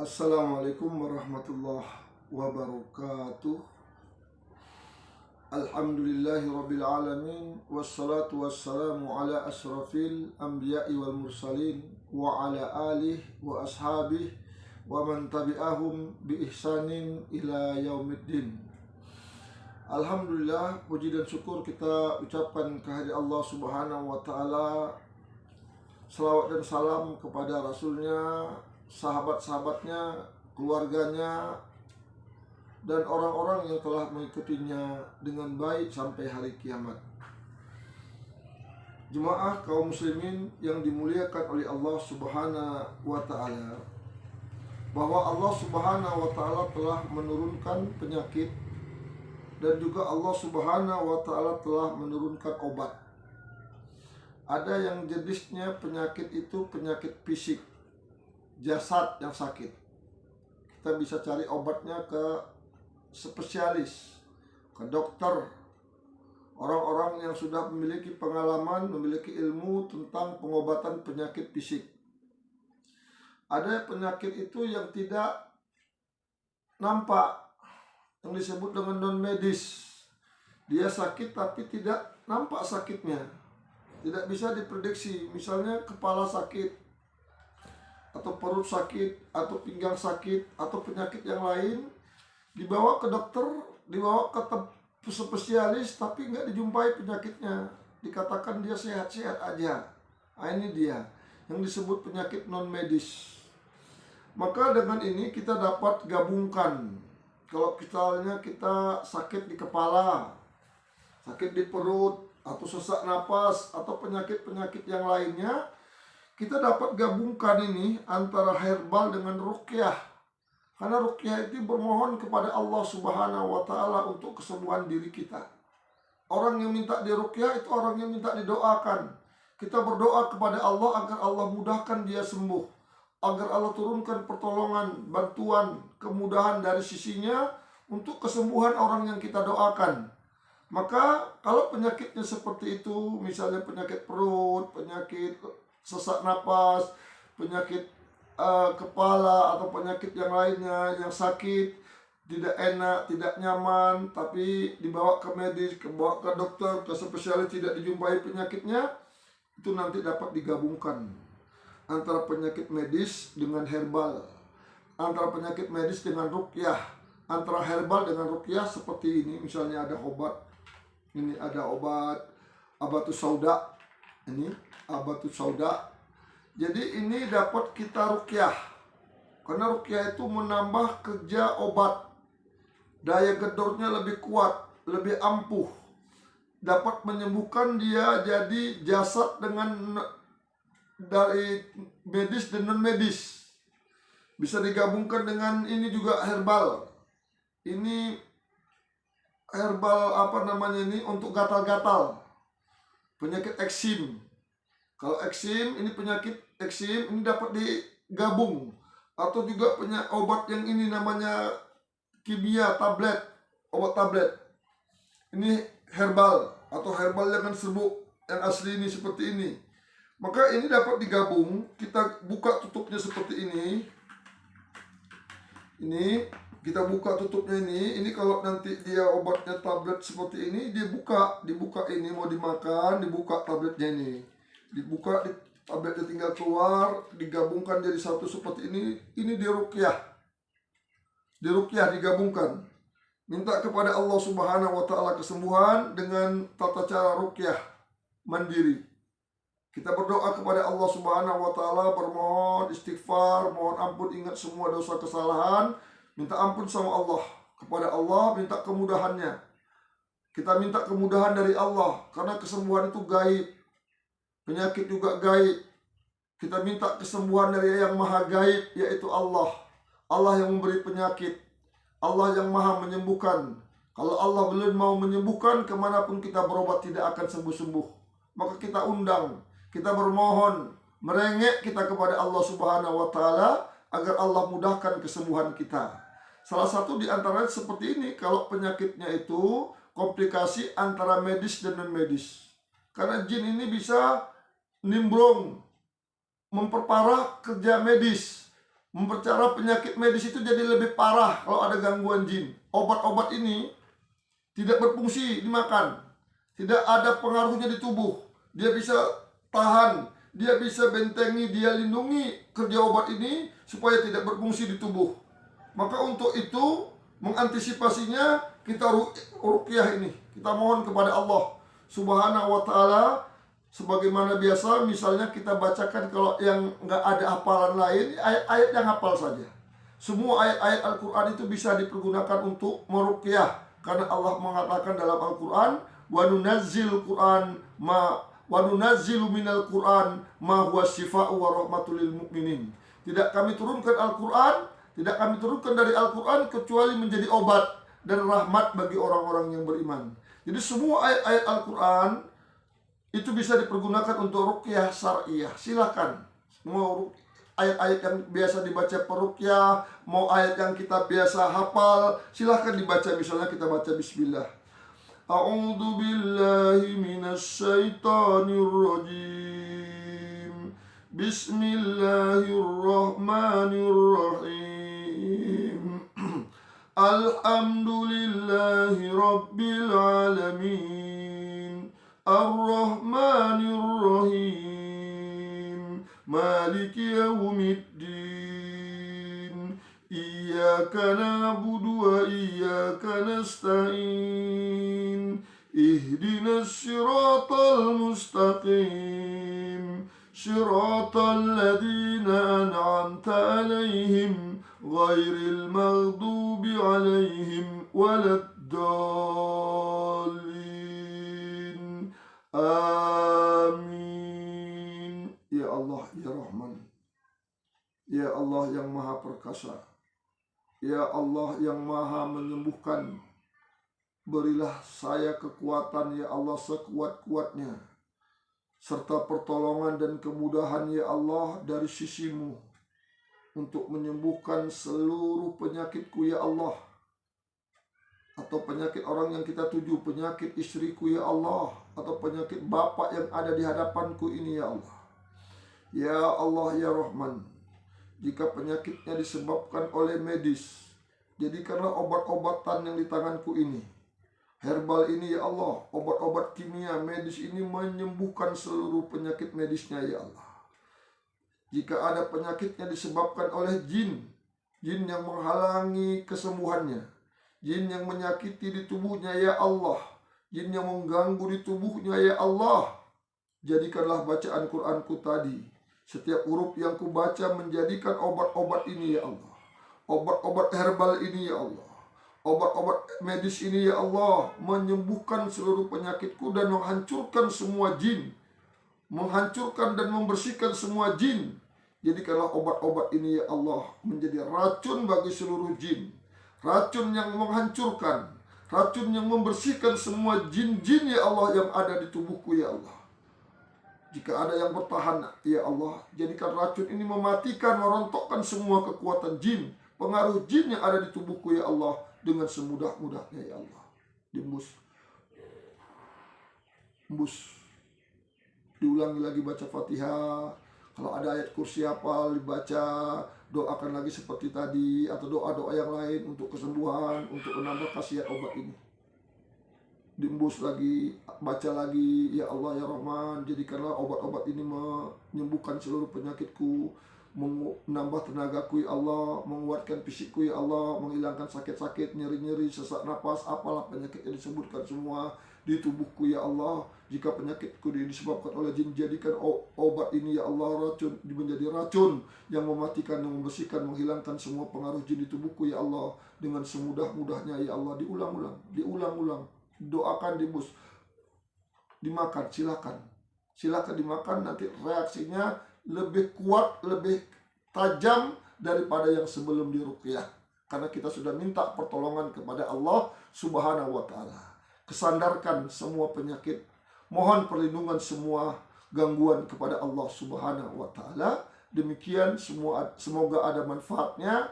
Assalamualaikum warahmatullahi wabarakatuh. Alhamdulillahi rabbil alamin. Wassalatu wassalamu ala asrafil anbiya'i wal mursalin wa ala alihi wa ashabihi wa man tabi'ahum bi ihsanin ila yaumiddin. Alhamdulillah, puji dan syukur kita ucapkan kehadirat Allah subhanahu wa ta'ala. Salawat dan salam kepada Rasulnya, sahabat-sahabatnya, keluarganya, dan orang-orang yang telah mengikutinya dengan baik sampai hari kiamat. Jemaah kaum muslimin yang dimuliakan oleh Allah subhanahu wa ta'ala, bahwa Allah subhanahu wa ta'ala telah menurunkan penyakit, dan juga Allah subhanahu wa ta'ala telah menurunkan obat. Ada yang jenisnya penyakit itu penyakit fisik, jasad yang sakit. Kita bisa cari obatnya ke spesialis, ke dokter, orang-orang yang sudah memiliki pengalaman, memiliki ilmu tentang pengobatan penyakit fisik. Ada penyakit itu yang tidak nampak, yang disebut dengan non medis. Dia sakit tapi tidak nampak sakitnya, tidak bisa diprediksi. Misalnya kepala sakit, atau perut sakit, atau pinggang sakit, atau penyakit yang lain, dibawa ke dokter, dibawa ke spesialis, tapi nggak dijumpai penyakitnya. Dikatakan dia sehat-sehat aja. Nah, ini dia yang disebut penyakit non medis. Maka dengan ini kita dapat gabungkan. Kalau misalnya kita sakit di kepala, sakit di perut, atau sesak napas, atau penyakit-penyakit yang lainnya, kita dapat gabungkan ini antara herbal dengan ruqyah. Karena ruqyah itu bermohon kepada Allah subhanahu wa ta'ala untuk kesembuhan diri kita. Orang yang minta diruqyah itu orang yang minta didoakan. Kita berdoa kepada Allah agar Allah mudahkan dia sembuh, agar Allah turunkan pertolongan, bantuan, kemudahan dari sisinya untuk kesembuhan orang yang kita doakan. Maka kalau penyakitnya seperti itu, misalnya penyakit perut, penyakit sesak napas, penyakit kepala, atau penyakit yang lainnya yang sakit, tidak enak, tidak nyaman, tapi dibawa ke medis, dibawa ke dokter, ke spesialis, tidak dijumpai penyakitnya, itu nanti dapat digabungkan antara penyakit medis dengan herbal, antara penyakit medis dengan ruqyah, antara herbal dengan ruqyah. Seperti ini, misalnya ada obat, ini ada obat Habatus Sauda, ini Habatus Sauda. Jadi ini dapat kita ruqyah, karena ruqyah itu menambah kerja obat, daya gedornya lebih kuat, lebih ampuh, dapat menyembuhkan dia jadi jasad dengan dari medis dan non medis. Bisa digabungkan dengan ini juga herbal. Ini herbal apa namanya ini untuk gatal-gatal, penyakit eksim. Kalau eksim, ini penyakit eksim, ini dapat digabung. Atau juga obat yang ini namanya kimia tablet, obat tablet. Ini herbal, atau herbal yang serbuk yang asli ini seperti ini. Maka ini dapat digabung. Kita buka tutupnya seperti ini. Ini kita buka tutupnya ini. Ini kalau nanti dia obatnya tablet seperti ini, dibuka ini mau dimakan, dibuka tabletnya ini. Dibuka, tabletnya tinggal keluar, digabungkan jadi satu seperti ini. Ini diruqyah. Diruqyah digabungkan. Minta kepada Allah subhanahu wa ta'ala kesembuhan dengan tata cara ruqyah mandiri. Kita berdoa kepada Allah subhanahu wa ta'ala, bermohon istighfar, mohon ampun, ingat semua dosa kesalahan, minta ampun sama Allah. Kepada Allah minta kemudahannya. Kita minta kemudahan dari Allah, karena kesembuhan itu gaib, penyakit juga gaib. Kita minta kesembuhan dari yang maha gaib, yaitu Allah. Allah yang memberi penyakit, Allah yang maha menyembuhkan. Kalau Allah belum mau menyembuhkan, kemanapun kita berobat tidak akan sembuh-sembuh. Maka kita undang, kita bermohon, merengek kita kepada Allah subhanahu wa ta'ala agar Allah mudahkan kesembuhan kita. Salah satu di antaranya seperti ini, kalau penyakitnya itu komplikasi antara medis dan non medis. Karena jin ini bisa nimbrung, memperparah kerja medis, mempercara penyakit medis itu jadi lebih parah kalau ada gangguan jin. Obat-obat ini tidak berfungsi dimakan, tidak ada pengaruhnya di tubuh. Dia bisa tahan, dia bisa bentengi, dia lindungi kerja obat ini supaya tidak berfungsi di tubuh. Maka untuk itu, mengantisipasinya, kita ruqyah ini, kita mohon kepada Allah Subhanahu wa ta'ala. Sebagaimana biasa, misalnya kita bacakan, kalau yang nggak ada hafalan lain, ayat-ayat yang hafal saja. Semua ayat-ayat Al-Quran itu bisa dipergunakan untuk meruqyah, karena Allah mengatakan dalam Al-Quran, wa nunazzilu minal Quran ma huwa syifa'u wa rahmatul lil mu'minin. Tidak kami turunkan Al-Quran, tidak kami turunkan dari Al-Quran kecuali menjadi obat dan rahmat bagi orang-orang yang beriman. Jadi semua ayat-ayat Al-Quran itu bisa dipergunakan untuk ruqyah syar'iyah. Silakan. Mau ayat-ayat yang biasa dibaca peruqyah, mau ayat yang kita biasa hafal, silahkan dibaca. Misalnya kita baca bismillah. A'udzu billahi minasy syaithanir rajim. Bismillahirrahmanirrahim. Alhamdulillahi rabbil alamin. Ar-Rahmanir-Rahim. Maliki yaumiddin. Iyyaka na'budu wa iyyaka nasta'in. Ihdinas siratal mustaqim. Siratal ladzina an'amta 'alaihim ghairil maghdubi 'alaihim waladdallin. Amin. Ya Allah, ya Rahman, ya Allah yang maha perkasa, ya Allah yang maha menyembuhkan, berilah saya kekuatan ya Allah sekuat-kuatnya, serta pertolongan dan kemudahan ya Allah dari sisimu, untuk menyembuhkan seluruh penyakitku ya Allah, atau penyakit orang yang kita tuju, penyakit istriku ya Allah, atau penyakit bapak yang ada di hadapanku ini ya Allah. Ya Allah ya Rahman, jika penyakitnya disebabkan oleh medis, jadikanlah obat-obatan yang di tanganku ini, herbal ini ya Allah, obat-obat kimia medis ini menyembuhkan seluruh penyakit medisnya ya Allah. Jika ada penyakitnya disebabkan oleh jin, jin yang menghalangi kesembuhannya, jin yang menyakiti di tubuhnya ya Allah, jin yang mengganggu di tubuhnya ya Allah, jadikanlah bacaan Qur'anku tadi, setiap huruf yang kubaca menjadikan obat-obat ini ya Allah, obat-obat herbal ini ya Allah, obat-obat medis ini ya Allah, menyembuhkan seluruh penyakitku dan menghancurkan semua jin, menghancurkan dan membersihkan semua jin. Jadikanlah obat-obat ini ya Allah menjadi racun bagi seluruh jin, racun yang menghancurkan, racun yang membersihkan semua jin-jin ya Allah yang ada di tubuhku ya Allah. Jika ada yang bertahan ya Allah, jadikan racun ini mematikan, merontokkan semua kekuatan jin, pengaruh jin yang ada di tubuhku ya Allah, dengan semudah-mudahnya ya Allah. Diembus, diulangi lagi baca Fatihah. Kalau ada ayat kursi hafal dibaca, doakan lagi seperti tadi, atau doa-doa yang lain untuk kesembuhan, untuk menambah khasiat obat ini. Diembus lagi, baca lagi, ya Allah ya Rahman, jadikanlah obat-obat ini menyembuhkan seluruh penyakitku, menambah tenagaku ya Allah, menguatkan fisikku ya Allah, menghilangkan sakit-sakit, nyeri-nyeri, sesak napas, apalah penyakit yang disebutkan semua di tubuhku ya Allah. Jika penyakitku disebabkan oleh jin, jadikan obat ini ya Allah racun, menjadi racun yang mematikan, yang membersihkan, menghilangkan semua pengaruh jin di tubuhku ya Allah, dengan semudah-mudahnya ya Allah. Diulang-ulang, doakan, diembus, dimakan, silakan dimakan, nanti reaksinya lebih kuat, lebih tajam daripada yang sebelum diruqyah, karena kita sudah minta pertolongan kepada Allah Subhanahu wa ta'ala. Kesandarkan semua penyakit, mohon perlindungan semua gangguan kepada Allah Subhanahu wa ta'ala. Demikian, semoga ada manfaatnya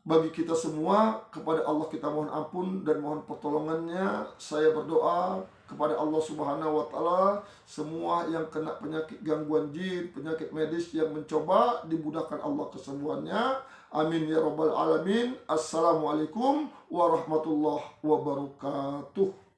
bagi kita semua. Kepada Allah kita mohon ampun dan mohon pertolongannya. Saya berdoa, kepada Allah Subhanahu wa taala. Semua yang kena penyakit gangguan jin, penyakit medis yang mencoba, dimudahkan Allah kesembuhannya. Amin ya rabbal alamin. Assalamualaikum warahmatullahi wabarakatuh.